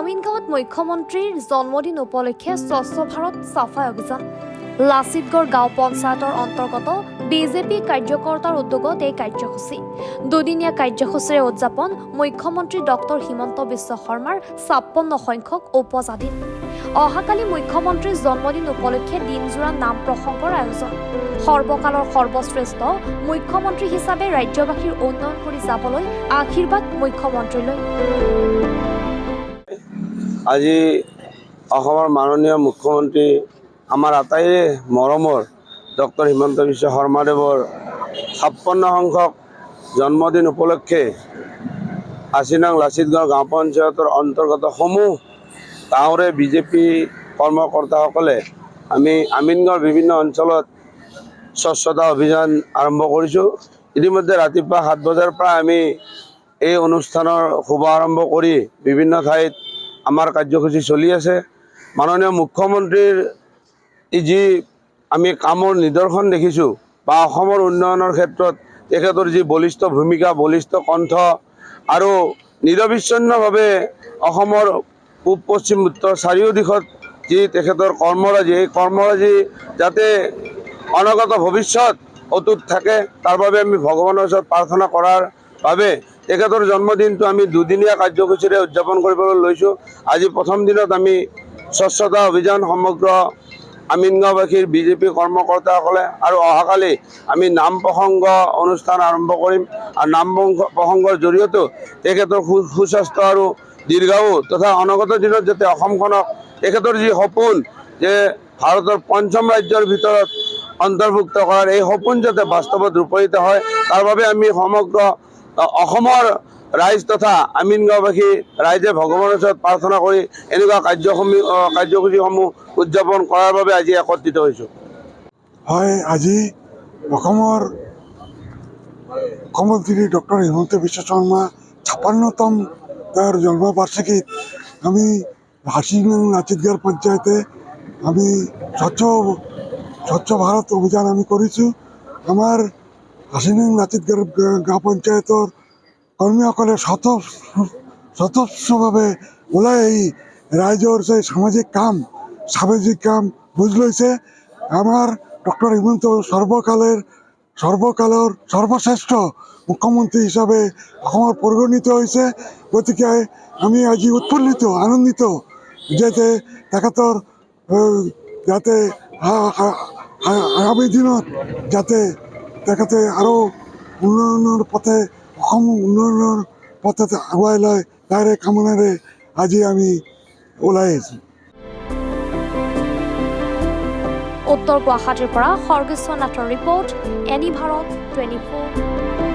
আমিনগাঁৱত মুখ্যমন্ত্ৰীৰ জন্মদিন উপলক্ষে স্বচ্ছ ভাৰত সাফাই অভিযান। লাচিতগড় গাঁও পঞ্চায়তৰ অন্তৰ্গত বিজেপি কাৰ্যকৰ্তাৰ উদ্যোগত এই কাৰ্যসূচী। দুদিনীয়া কাৰ্যসূচীৰে উদযাপন মুখ্যমন্ত্ৰী ডক্টৰ হিমন্ত বিশ্ব শৰ্মাৰ ৫৬ সংখ্যক উপজাদিন। অহাকালি মুখ্যমন্ত্ৰীৰ জন্মদিন উপলক্ষে দিনজোৰা নাম প্ৰসংগৰ আয়োজন। সৰ্বকালৰ সৰ্বশ্ৰেষ্ঠ মুখ্যমন্ত্ৰী হিচাপে ৰাজ্যবাসীৰ উন্নয়ন কৰি যাবলৈ আশীৰ্বাদ মুখ্যমন্ত্ৰীলৈ। আজি অসমৰ মাননীয় মুখ্যমন্ত্ৰী আমাৰ আটাইৰে মৰমৰ ডক্টৰ হিমন্ত বিশ্ব শৰ্মাদেৱৰ ৫৬ সংখ্যক জন্মদিন উপলক্ষে আছিনাং লাচিতগড় গাঁও পঞ্চায়তৰ অন্তৰ্গত সমূহ গাঁৱৰে বিজেপি কৰ্মকৰ্তাসকলে আমি আমিনগাঁৱৰ বিভিন্ন অঞ্চলত স্বচ্ছতা অভিযান আৰম্ভ কৰিছোঁ। ইতিমধ্যে ৰাতিপুৱা ৭ বজাৰ পৰা আমি এই অনুষ্ঠানৰ শুভাৰম্ভ কৰি বিভিন্ন ঠাইত আমাৰ কাৰ্যসূচী চলি আছে। মাননীয় মুখ্যমন্ত্ৰীৰ যি আমি কামৰ নিদৰ্শন দেখিছোঁ বা অসমৰ উন্নয়নৰ ক্ষেত্ৰত তেখেতৰ যি বলিষ্ঠ ভূমিকা, বলিষ্ঠ কণ্ঠ আৰু নিৰবিচ্ছিন্নভাৱে অসমৰ পূব পশ্চিম উত্তৰ চাৰিও দিশত যি তেখেতৰ কৰ্মৰাজি, এই কৰ্মৰাজি যাতে অনাগত ভৱিষ্যত অটুট থাকে তাৰ বাবে আমি ভগৱানৰ ওচৰত প্ৰাৰ্থনা কৰাৰ বাবে তেখেতৰ জন্মদিনটো আমি দুদিনীয়া কাৰ্যসূচীৰে উদযাপন কৰিবলৈ লৈছোঁ। আজি প্ৰথম দিনত আমি স্বচ্ছতা অভিযান সমগ্ৰ আমিনগাঁওবাসীৰ বিজেপি কৰ্মকৰ্তাসকলে আৰু অহাকালি আমি নাম প্ৰসংগ অনুষ্ঠান আৰম্ভ কৰিম। আৰু নাম প্ৰসংগৰ জৰিয়তেও তেখেতৰ সুস্বাস্থ্য আৰু দীৰ্ঘায়ু তথা অনাগত দিনত যাতে অসমখনক তেখেতৰ যি সপোন যে ভাৰতৰ ৫ম ৰাজ্যৰ ভিতৰত অন্তৰ্ভুক্ত কৰাৰ এই সপোন যাতে বাস্তৱত ৰূপায়িত হয় তাৰ বাবে আমি সমগ্ৰ অসমৰ ৰাইজ তথা আমিনগাঁওবাসী ৰাইজে ভগৱানৰ ওচৰত প্ৰাৰ্থনা কৰি এনেকুৱা কাৰ্যসূচীসমূহ উদযাপন কৰাৰ বাবে আজি একত্ৰিত হৈছোঁ। হয়, আজি অসমৰ মুখ্যমন্ত্ৰী ডক্টৰ হিমন্ত বিশ্ব শৰ্মা ৫৬তম তেওঁৰ জন্মবাৰ্ষিকীত আমি আছিনাং লাচিতগড় পঞ্চায়তে আমি স্বচ্ছ ভাৰত অভিযান আমি কৰিছোঁ। আমাৰ আছিনাং লাচিতগড় গাঁও পঞ্চায়তৰ কৰ্মীসকলে স্বতঃস্ফূৰ্তভাৱে ওলাই আহি ৰাইজৰ যে সামাজিক কাম বুজ লৈছে। আমাৰ ডক্টৰ হিমন্ত সৰ্বকালৰ সৰ্বশ্ৰেষ্ঠ মুখ্যমন্ত্ৰী হিচাপে অসমৰ পৰিগণিত হৈছে। গতিকে আমি আজি উৎফুল্লিত আনন্দিত যাতে তেখেতৰ যাতে আগামী দিনত যাতে তেখেতে আৰু উন্নয়নৰ পথে অসম উন্নয়নৰ পথে আগুৱাই লয় তাৰে কামনাৰে আজি আমি ওলাই আহিছোঁ। উত্তৰ গুৱাহাটীৰ পৰা সৰ্গেশ্বৰ নাথৰ ৰিপৰ্ট, এনি ভাৰত 24।